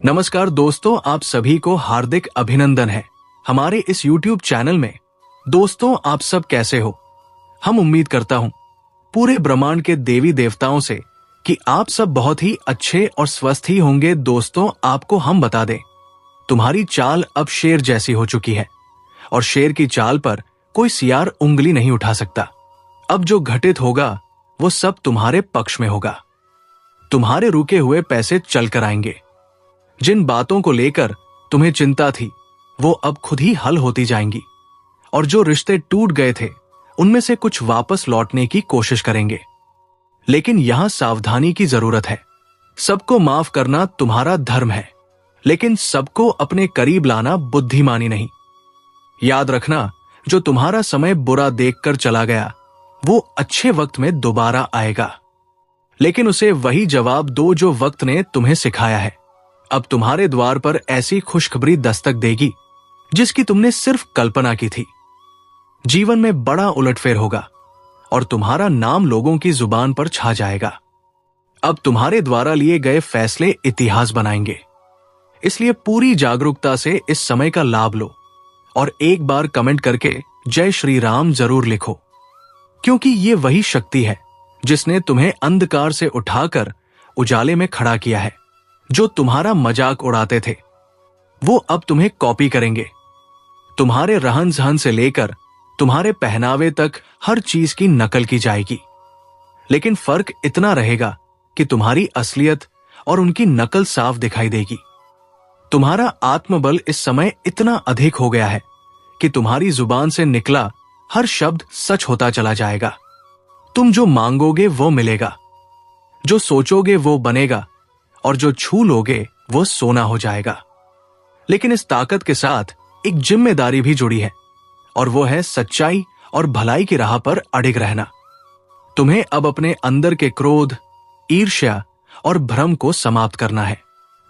नमस्कार दोस्तों, आप सभी को हार्दिक अभिनंदन है हमारे इस YouTube चैनल में। दोस्तों, आप सब कैसे हो? हम उम्मीद करता हूं पूरे ब्रह्मांड के देवी देवताओं से कि आप सब बहुत ही अच्छे और स्वस्थ ही होंगे। दोस्तों, आपको हम बता दें, तुम्हारी चाल अब शेर जैसी हो चुकी है और शेर की चाल पर कोई सियार उंगली नहीं उठा सकता। अब जो घटित होगा वो सब तुम्हारे पक्ष में होगा। तुम्हारे रुके हुए पैसे चल कर आएंगे। जिन बातों को लेकर तुम्हें चिंता थी वो अब खुद ही हल होती जाएंगी और जो रिश्ते टूट गए थे उनमें से कुछ वापस लौटने की कोशिश करेंगे। लेकिन यहां सावधानी की जरूरत है। सबको माफ करना तुम्हारा धर्म है, लेकिन सबको अपने करीब लाना बुद्धिमानी नहीं। याद रखना, जो तुम्हारा समय बुरा देखकर चला गया वो अच्छे वक्त में दोबारा आएगा, लेकिन उसे वही जवाब दो जो वक्त ने तुम्हें सिखाया है। अब तुम्हारे द्वार पर ऐसी खुशखबरी दस्तक देगी जिसकी तुमने सिर्फ कल्पना की थी। जीवन में बड़ा उलटफेर होगा और तुम्हारा नाम लोगों की जुबान पर छा जाएगा। अब तुम्हारे द्वारा लिए गए फैसले इतिहास बनाएंगे, इसलिए पूरी जागरूकता से इस समय का लाभ लो और एक बार कमेंट करके जय श्री राम जरूर लिखो, क्योंकि ये वही शक्ति है जिसने तुम्हें अंधकार से उठाकर उजाले में खड़ा किया है। जो तुम्हारा मजाक उड़ाते थे वो अब तुम्हें कॉपी करेंगे। तुम्हारे रहन सहन से लेकर तुम्हारे पहनावे तक हर चीज की नकल की जाएगी, लेकिन फर्क इतना रहेगा कि तुम्हारी असलियत और उनकी नकल साफ दिखाई देगी। तुम्हारा आत्मबल इस समय इतना अधिक हो गया है कि तुम्हारी जुबान से निकला हर शब्द सच होता चला जाएगा। तुम जो मांगोगे वो मिलेगा, जो सोचोगे वो बनेगा और जो छू लोगे वो सोना हो जाएगा। लेकिन इस ताकत के साथ एक जिम्मेदारी भी जुड़ी है और वो है सच्चाई और भलाई की राह पर अडिग रहना। तुम्हें अब अपने अंदर के क्रोध, ईर्ष्या और भ्रम को समाप्त करना है,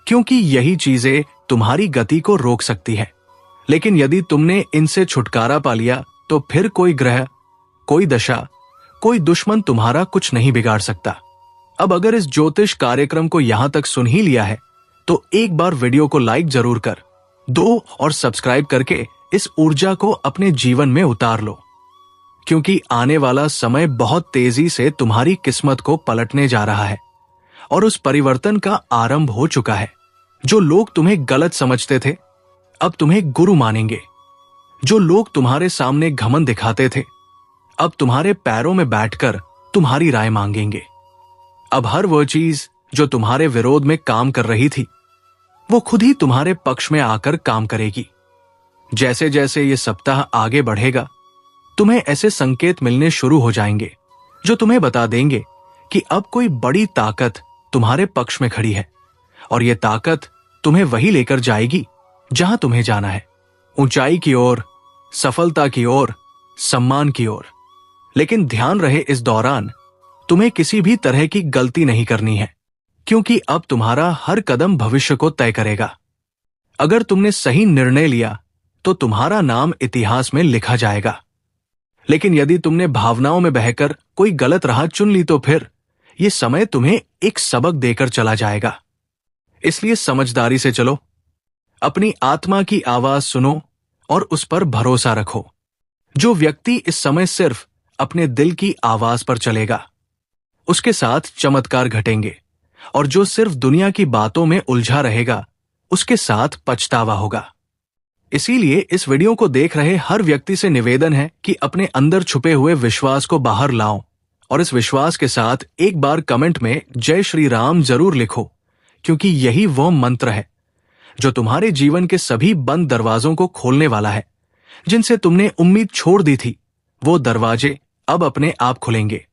क्योंकि यही चीजें तुम्हारी गति को रोक सकती है। लेकिन यदि तुमने इनसे छुटकारा पा लिया तो फिर कोई ग्रह, कोई दशा, कोई दुश्मन तुम्हारा कुछ नहीं बिगाड़ सकता। अब अगर इस ज्योतिष कार्यक्रम को यहां तक सुन ही लिया है तो एक बार वीडियो को लाइक जरूर कर दो और सब्सक्राइब करके इस ऊर्जा को अपने जीवन में उतार लो, क्योंकि आने वाला समय बहुत तेजी से तुम्हारी किस्मत को पलटने जा रहा है और उस परिवर्तन का आरंभ हो चुका है। जो लोग तुम्हें गलत समझते थे अब तुम्हें गुरु मानेंगे। जो लोग तुम्हारे सामने घमंड दिखाते थे अब तुम्हारे पैरों में बैठकर तुम्हारी राय मांगेंगे। अब हर वह चीज जो तुम्हारे विरोध में काम कर रही थी वो खुद ही तुम्हारे पक्ष में आकर काम करेगी। जैसे जैसे ये सप्ताह आगे बढ़ेगा तुम्हें ऐसे संकेत मिलने शुरू हो जाएंगे जो तुम्हें बता देंगे कि अब कोई बड़ी ताकत तुम्हारे पक्ष में खड़ी है और ये ताकत तुम्हें वही लेकर जाएगी जहां तुम्हें जाना है, ऊंचाई की ओर, सफलता की ओर, सम्मान की ओर। लेकिन ध्यान रहे, इस दौरान तुम्हें किसी भी तरह की गलती नहीं करनी है, क्योंकि अब तुम्हारा हर कदम भविष्य को तय करेगा। अगर तुमने सही निर्णय लिया तो तुम्हारा नाम इतिहास में लिखा जाएगा, लेकिन यदि तुमने भावनाओं में बहकर कोई गलत राह चुन ली तो फिर यह समय तुम्हें एक सबक देकर चला जाएगा। इसलिए समझदारी से चलो, अपनी आत्मा की आवाज सुनो और उस पर भरोसा रखो। जो व्यक्ति इस समय सिर्फ अपने दिल की आवाज पर चलेगा उसके साथ चमत्कार घटेंगे, और जो सिर्फ दुनिया की बातों में उलझा रहेगा उसके साथ पछतावा होगा। इसीलिए इस वीडियो को देख रहे हर व्यक्ति से निवेदन है कि अपने अंदर छुपे हुए विश्वास को बाहर लाओ और इस विश्वास के साथ एक बार कमेंट में जय श्री राम जरूर लिखो, क्योंकि यही वो मंत्र है जो तुम्हारे जीवन के सभी बंद दरवाजों को खोलने वाला है। जिनसे तुमने उम्मीद छोड़ दी थी वो दरवाजे अब अपने आप खुलेंगे,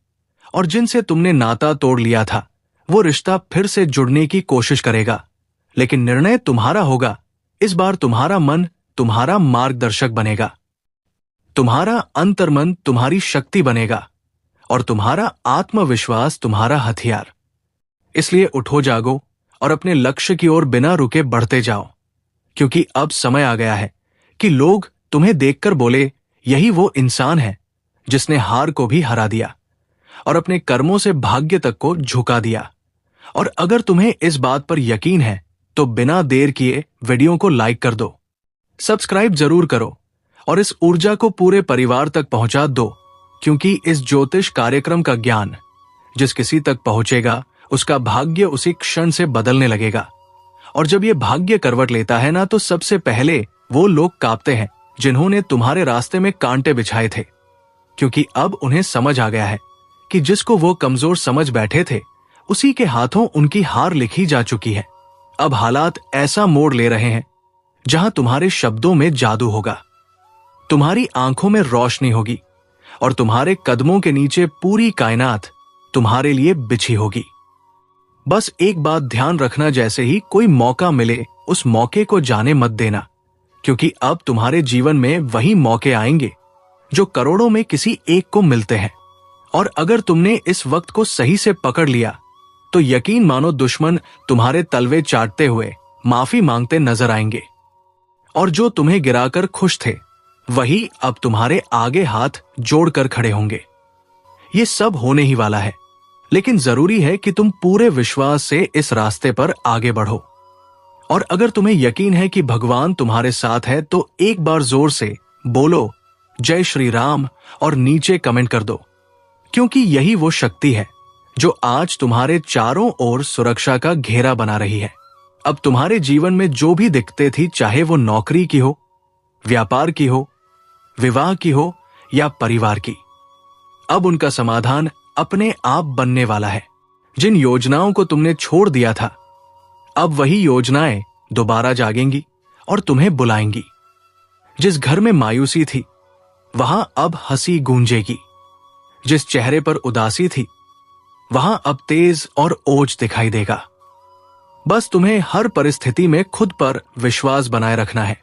और जिनसे तुमने नाता तोड़ लिया था वो रिश्ता फिर से जुड़ने की कोशिश करेगा। लेकिन निर्णय तुम्हारा होगा। इस बार तुम्हारा मन तुम्हारा मार्गदर्शक बनेगा, तुम्हारा अंतर्मन तुम्हारी शक्ति बनेगा और तुम्हारा आत्मविश्वास तुम्हारा हथियार। इसलिए उठो, जागो और अपने लक्ष्य की ओर बिना रुके बढ़ते जाओ, क्योंकि अब समय आ गया है कि लोग तुम्हें देखकर बोले, यही वो इंसान है जिसने हार को भी हरा दिया और अपने कर्मों से भाग्य तक को झुका दिया। और अगर तुम्हें इस बात पर यकीन है तो बिना देर किए वीडियो को लाइक कर दो, सब्सक्राइब जरूर करो और इस ऊर्जा को पूरे परिवार तक पहुंचा दो, क्योंकि इस ज्योतिष कार्यक्रम का ज्ञान जिस किसी तक पहुंचेगा उसका भाग्य उसी क्षण से बदलने लगेगा। और जब ये भाग्य करवट लेता है ना, तो सबसे पहले वो लोग कांपते हैं जिन्होंने तुम्हारे रास्ते में कांटे बिछाए थे, क्योंकि अब उन्हें समझ आ गया है कि जिसको वो कमजोर समझ बैठे थे उसी के हाथों उनकी हार लिखी जा चुकी है। अब हालात ऐसा मोड़ ले रहे हैं जहां तुम्हारे शब्दों में जादू होगा, तुम्हारी आंखों में रोशनी होगी और तुम्हारे कदमों के नीचे पूरी कायनात तुम्हारे लिए बिछी होगी। बस एक बात ध्यान रखना, जैसे ही कोई मौका मिले उस मौके को जाने मत देना, क्योंकि अब तुम्हारे जीवन में वही मौके आएंगे जो करोड़ों में किसी एक को मिलते हैं। और अगर तुमने इस वक्त को सही से पकड़ लिया तो यकीन मानो दुश्मन तुम्हारे तलवे चाटते हुए माफी मांगते नजर आएंगे, और जो तुम्हें गिराकर खुश थे वही अब तुम्हारे आगे हाथ जोड़कर खड़े होंगे। ये सब होने ही वाला है, लेकिन जरूरी है कि तुम पूरे विश्वास से इस रास्ते पर आगे बढ़ो। और अगर तुम्हें यकीन है कि भगवान तुम्हारे साथ है तो एक बार जोर से बोलो जय श्री राम और नीचे कमेंट कर दो, क्योंकि यही वो शक्ति है जो आज तुम्हारे चारों ओर सुरक्षा का घेरा बना रही है। अब तुम्हारे जीवन में जो भी दिक्कतें थी, चाहे वो नौकरी की हो, व्यापार की हो, विवाह की हो या परिवार की, अब उनका समाधान अपने आप बनने वाला है। जिन योजनाओं को तुमने छोड़ दिया था, अब वही योजनाएं दोबारा जागेंगी और तुम्हें बुलाएंगी। जिस घर में मायूसी थी वहां अब हंसी गूंजेगी, जिस चेहरे पर उदासी थी वहां अब तेज और ओज दिखाई देगा। बस तुम्हें हर परिस्थिति में खुद पर विश्वास बनाए रखना है,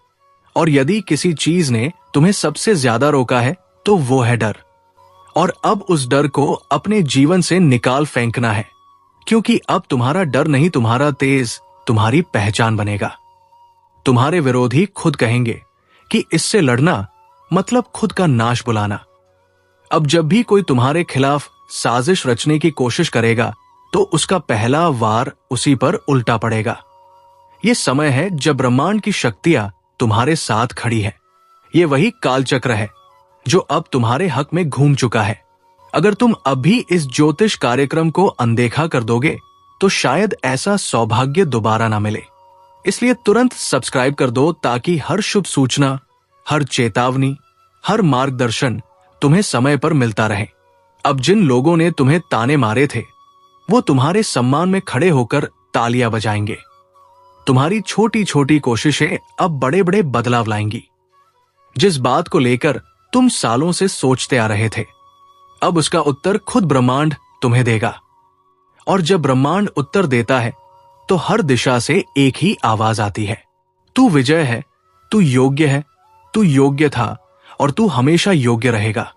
और यदि किसी चीज ने तुम्हें सबसे ज्यादा रोका है तो वो है डर। और अब उस डर को अपने जीवन से निकाल फेंकना है, क्योंकि अब तुम्हारा डर नहीं, तुम्हारा तेज तुम्हारी पहचान बनेगा। तुम्हारे विरोधी खुद कहेंगे कि इससे लड़ना मतलब खुद का नाश बुलाना। अब जब भी कोई तुम्हारे खिलाफ साजिश रचने की कोशिश करेगा तो उसका पहला वार उसी पर उल्टा पड़ेगा। यह समय है जब ब्रह्मांड की शक्तियां तुम्हारे साथ खड़ी है। ये वही कालचक्र है जो अब तुम्हारे हक में घूम चुका है। अगर तुम अभी इस ज्योतिष कार्यक्रम को अनदेखा कर दोगे तो शायद ऐसा सौभाग्य दोबारा ना मिले। इसलिए तुरंत सब्सक्राइब कर दो, ताकि हर शुभ सूचना, हर चेतावनी, हर मार्गदर्शन तुम्हें समय पर मिलता रहे। अब जिन लोगों ने तुम्हें ताने मारे थे वो तुम्हारे सम्मान में खड़े होकर तालियां बजाएंगे। तुम्हारी छोटी छोटी कोशिशें अब बड़े बड़े बदलाव लाएंगी। जिस बात को लेकर तुम सालों से सोचते आ रहे थे, अब उसका उत्तर खुद ब्रह्मांड तुम्हें देगा। और जब ब्रह्मांड उत्तर देता है तो हर दिशा से एक ही आवाज आती है, तू विजय है, तू योग्य है, तू योग्य था और तू हमेशा योग्य रहेगा।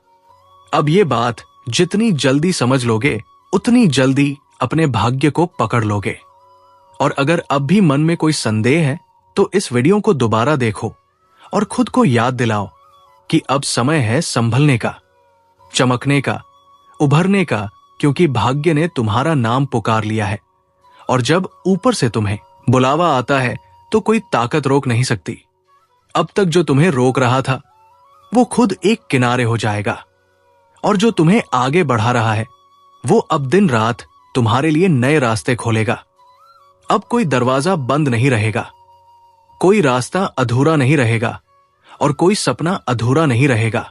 अब ये बात जितनी जल्दी समझ लोगे उतनी जल्दी अपने भाग्य को पकड़ लोगे। और अगर अब भी मन में कोई संदेह है तो इस वीडियो को दोबारा देखो और खुद को याद दिलाओ कि अब समय है संभलने का, चमकने का, उभरने का, क्योंकि भाग्य ने तुम्हारा नाम पुकार लिया है। और जब ऊपर से तुम्हें बुलावा आता है तो कोई ताकत रोक नहीं सकती। अब तक जो तुम्हें रोक रहा था वो खुद एक किनारे हो जाएगा, और जो तुम्हें आगे बढ़ा रहा है वो अब दिन रात तुम्हारे लिए नए रास्ते खोलेगा। अब कोई दरवाजा बंद नहीं रहेगा, कोई रास्ता अधूरा नहीं रहेगा और कोई सपना अधूरा नहीं रहेगा।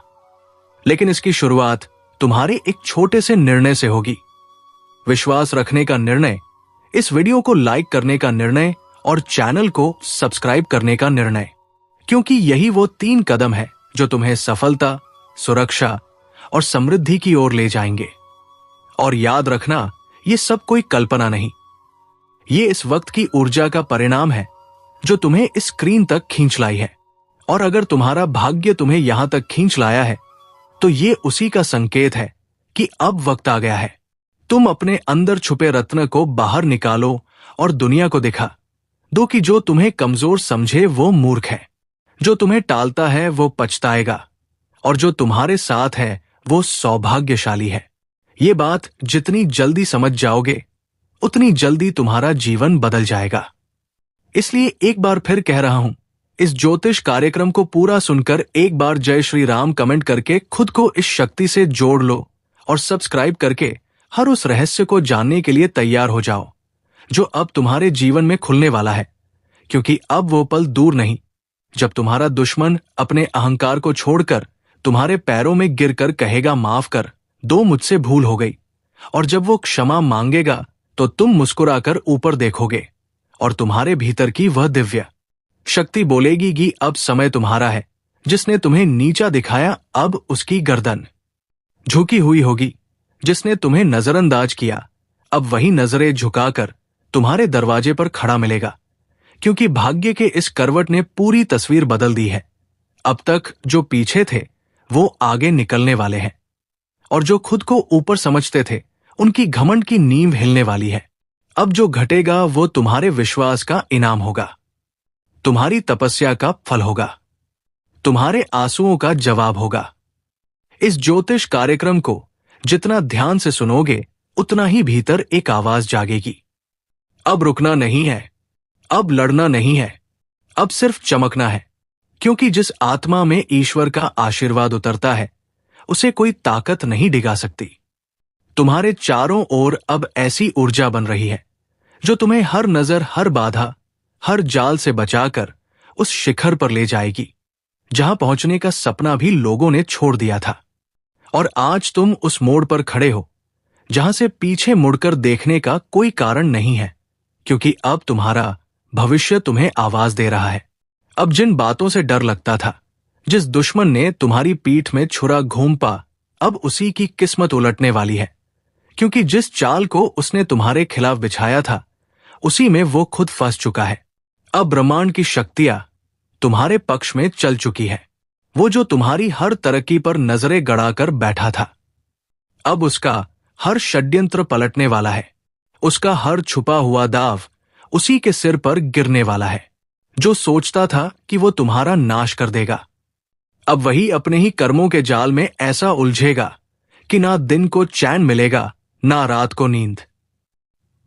लेकिन इसकी शुरुआत तुम्हारे एक छोटे से निर्णय से होगी। विश्वास रखने का निर्णय, इस वीडियो को लाइक करने का निर्णय और चैनल को सब्सक्राइब करने का निर्णय, क्योंकि यही वो 3 कदम है जो तुम्हें सफलता, सुरक्षा और समृद्धि की ओर ले जाएंगे। और याद रखना, ये सब कोई कल्पना नहीं, ये इस वक्त की ऊर्जा का परिणाम है जो तुम्हें इस स्क्रीन तक खींच लाई है। और अगर तुम्हारा भाग्य तुम्हें यहां तक खींच लाया है तो ये उसी का संकेत है कि अब वक्त आ गया है। तुम अपने अंदर छुपे रत्न को बाहर निकालो और दुनिया को दिखा दो कि जो तुम्हें कमजोर समझे वो मूर्ख है, जो तुम्हें टालता है वो पछताएगा, और जो तुम्हारे साथ है वो सौभाग्यशाली है। ये बात जितनी जल्दी समझ जाओगे उतनी जल्दी तुम्हारा जीवन बदल जाएगा। इसलिए एक बार फिर कह रहा हूं, इस ज्योतिष कार्यक्रम को पूरा सुनकर एक बार जय श्री राम कमेंट करके खुद को इस शक्ति से जोड़ लो और सब्सक्राइब करके हर उस रहस्य को जानने के लिए तैयार हो जाओ जो अब तुम्हारे जीवन में खुलने वाला है। क्योंकि अब वो पल दूर नहीं जब तुम्हारा दुश्मन अपने अहंकार को छोड़कर तुम्हारे पैरों में गिरकर कहेगा, माफ कर दो, मुझसे भूल हो गई। और जब वो क्षमा मांगेगा तो तुम मुस्कुराकर ऊपर देखोगे और तुम्हारे भीतर की वह दिव्य शक्ति बोलेगी कि अब समय तुम्हारा है। जिसने तुम्हें नीचा दिखाया अब उसकी गर्दन झुकी हुई होगी। जिसने तुम्हें नजरअंदाज किया अब वही नजरें झुकाकर तुम्हारे दरवाजे पर खड़ा मिलेगा। क्योंकि भाग्य के इस करवट ने पूरी तस्वीर बदल दी है। अब तक जो पीछे थे वो आगे निकलने वाले हैं और जो खुद को ऊपर समझते थे उनकी घमंड की नींव हिलने वाली है। अब जो घटेगा वो तुम्हारे विश्वास का इनाम होगा, तुम्हारी तपस्या का फल होगा, तुम्हारे आंसुओं का जवाब होगा। इस ज्योतिष कार्यक्रम को जितना ध्यान से सुनोगे उतना ही भीतर एक आवाज जागेगी। अब रुकना नहीं है, अब लड़ना नहीं है, अब सिर्फ चमकना है। क्योंकि जिस आत्मा में ईश्वर का आशीर्वाद उतरता है उसे कोई ताकत नहीं डिगा सकती। तुम्हारे चारों ओर अब ऐसी ऊर्जा बन रही है जो तुम्हें हर नजर, हर बाधा, हर जाल से बचाकर उस शिखर पर ले जाएगी जहां पहुंचने का सपना भी लोगों ने छोड़ दिया था। और आज तुम उस मोड़ पर खड़े हो जहां से पीछे मुड़कर देखने का कोई कारण नहीं है। क्योंकि अब तुम्हारा भविष्य तुम्हें आवाज दे रहा है। अब जिन बातों से डर लगता था, जिस दुश्मन ने तुम्हारी पीठ में छुरा घूंपा, अब उसी की किस्मत उलटने वाली है। क्योंकि जिस चाल को उसने तुम्हारे खिलाफ बिछाया था उसी में वो खुद फंस चुका है। अब ब्रह्मांड की शक्तियां तुम्हारे पक्ष में चल चुकी है। वो जो तुम्हारी हर तरक्की पर नजरें गड़ाकर बैठा था, अब उसका हर षड्यंत्र पलटने वाला है। उसका हर छुपा हुआ दाव उसी के सिर पर गिरने वाला है। जो सोचता था कि वो तुम्हारा नाश कर देगा, अब वही अपने ही कर्मों के जाल में ऐसा उलझेगा कि ना दिन को चैन मिलेगा ना रात को नींद।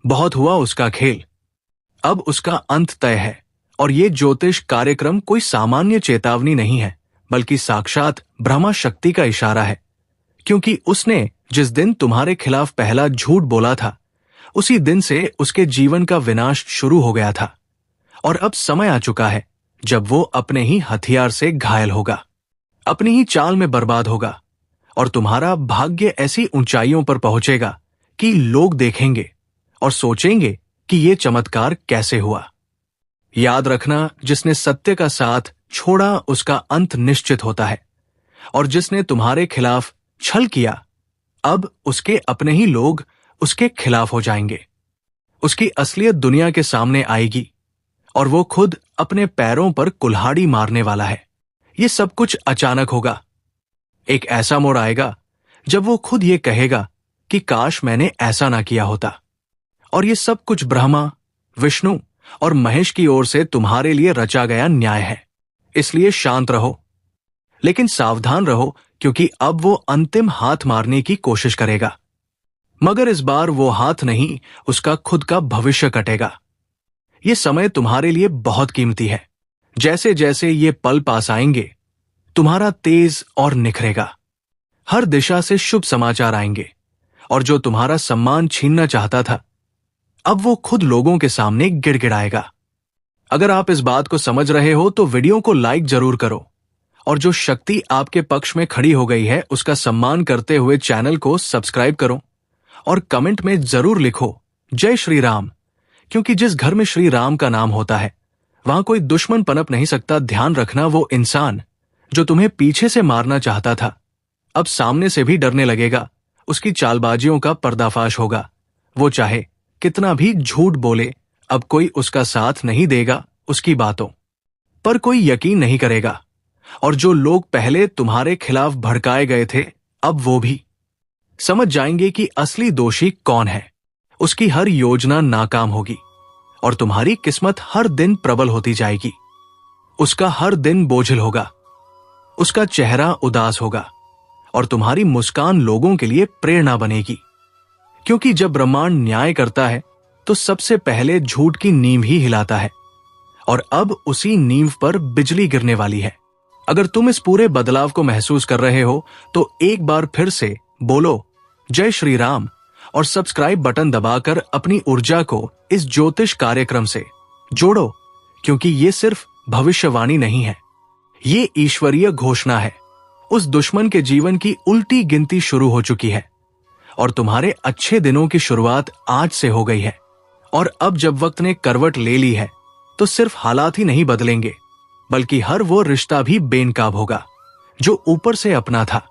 बहुत हुआ उसका खेल, अब उसका अंत तय है। और ये ज्योतिष कार्यक्रम कोई सामान्य चेतावनी नहीं है, बल्कि साक्षात ब्रह्मा शक्ति का इशारा है। क्योंकि उसने जिस दिन तुम्हारे खिलाफ पहला झूठ बोला था उसी दिन से उसके जीवन का विनाश शुरू हो गया था। और अब समय आ चुका है जब वो अपने ही हथियार से घायल होगा, अपनी ही चाल में बर्बाद होगा और तुम्हारा भाग्य ऐसी ऊंचाइयों पर पहुंचेगा कि लोग देखेंगे और सोचेंगे कि ये चमत्कार कैसे हुआ। याद रखना, जिसने सत्य का साथ छोड़ा उसका अंत निश्चित होता है। और जिसने तुम्हारे खिलाफ छल किया अब उसके अपने ही लोग उसके खिलाफ हो जाएंगे। उसकी असलियत दुनिया के सामने आएगी और वो खुद अपने पैरों पर कुल्हाड़ी मारने वाला है। ये सब कुछ अचानक होगा। एक ऐसा मोड़ आएगा जब वो खुद ये कहेगा कि काश मैंने ऐसा ना किया होता। और ये सब कुछ ब्रह्मा, विष्णु और महेश की ओर से तुम्हारे लिए रचा गया न्याय है। इसलिए शांत रहो, लेकिन सावधान रहो, क्योंकि अब वो अंतिम हाथ मारने की कोशिश करेगा। मगर इस बार वो हाथ नहीं, उसका खुद का भविष्य कटेगा। ये समय तुम्हारे लिए बहुत कीमती है। जैसे जैसे ये पल पास आएंगे तुम्हारा तेज और निखरेगा। हर दिशा से शुभ समाचार आएंगे और जो तुम्हारा सम्मान छीनना चाहता था अब वो खुद लोगों के सामने गिड़गिड़ाएगा। अगर आप इस बात को समझ रहे हो तो वीडियो को लाइक जरूर करो और जो शक्ति आपके पक्ष में खड़ी हो गई है उसका सम्मान करते हुए चैनल को सब्सक्राइब करो और कमेंट में जरूर लिखो जय श्री राम। क्योंकि जिस घर में श्री राम का नाम होता है वहां कोई दुश्मन पनप नहीं सकता। ध्यान रखना, वो इंसान जो तुम्हें पीछे से मारना चाहता था अब सामने से भी डरने लगेगा। उसकी चालबाजियों का पर्दाफाश होगा। वो चाहे कितना भी झूठ बोले, अब कोई उसका साथ नहीं देगा। उसकी बातों पर कोई यकीन नहीं करेगा। और जो लोग पहले तुम्हारे खिलाफ भड़काए गए थे अब वो भी समझ जाएंगे कि असली दोषी कौन है। उसकी हर योजना नाकाम होगी और तुम्हारी किस्मत हर दिन प्रबल होती जाएगी। उसका हर दिन बोझिल होगा, उसका चेहरा उदास होगा और तुम्हारी मुस्कान लोगों के लिए प्रेरणा बनेगी। क्योंकि जब ब्रह्मांड न्याय करता है तो सबसे पहले झूठ की नींव ही हिलाता है। और अब उसी नींव पर बिजली गिरने वाली है। अगर तुम इस पूरे बदलाव को महसूस कर रहे हो तो एक बार फिर से बोलो जय श्री राम और सब्सक्राइब बटन दबाकर अपनी ऊर्जा को इस ज्योतिष कार्यक्रम से जोड़ो, क्योंकि ये सिर्फ भविष्यवाणी नहीं है, ये ईश्वरीय घोषणा है। उस दुश्मन के जीवन की उल्टी गिनती शुरू हो चुकी है और तुम्हारे अच्छे दिनों की शुरुआत आज से हो गई है। और अब जब वक्त ने करवट ले ली है तो सिर्फ हालात ही नहीं बदलेंगे, बल्कि हर वो रिश्ता भी बेनकाब होगा जो ऊपर से अपना था,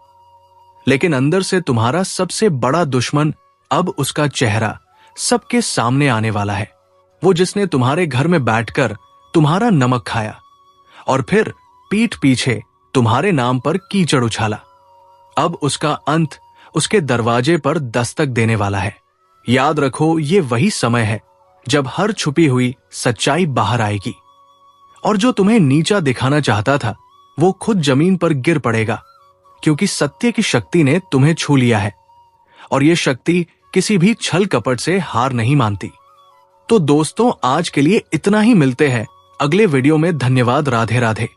लेकिन अंदर से तुम्हारा सबसे बड़ा दुश्मन अब उसका चेहरा सबके सामने आने वाला है। वो जिसने तुम्हारे घर में बैठकर तुम्हारा नमक खाया और फिर पीठ पीछे तुम्हारे नाम पर कीचड़ उछाला, अब उसका अंत उसके दरवाजे पर दस्तक देने वाला है। याद रखो, ये वही समय है जब हर छुपी हुई सच्चाई बाहर आएगी और जो तुम्हें नीचा दिखाना चाहता था वो खुद जमीन पर गिर पड़ेगा, क्योंकि सत्य की शक्ति ने तुम्हें छू लिया है और ये शक्ति किसी भी छल कपट से हार नहीं मानती। तो दोस्तों, आज के लिए इतना ही। मिलते हैं अगले वीडियो में। धन्यवाद। राधे राधे।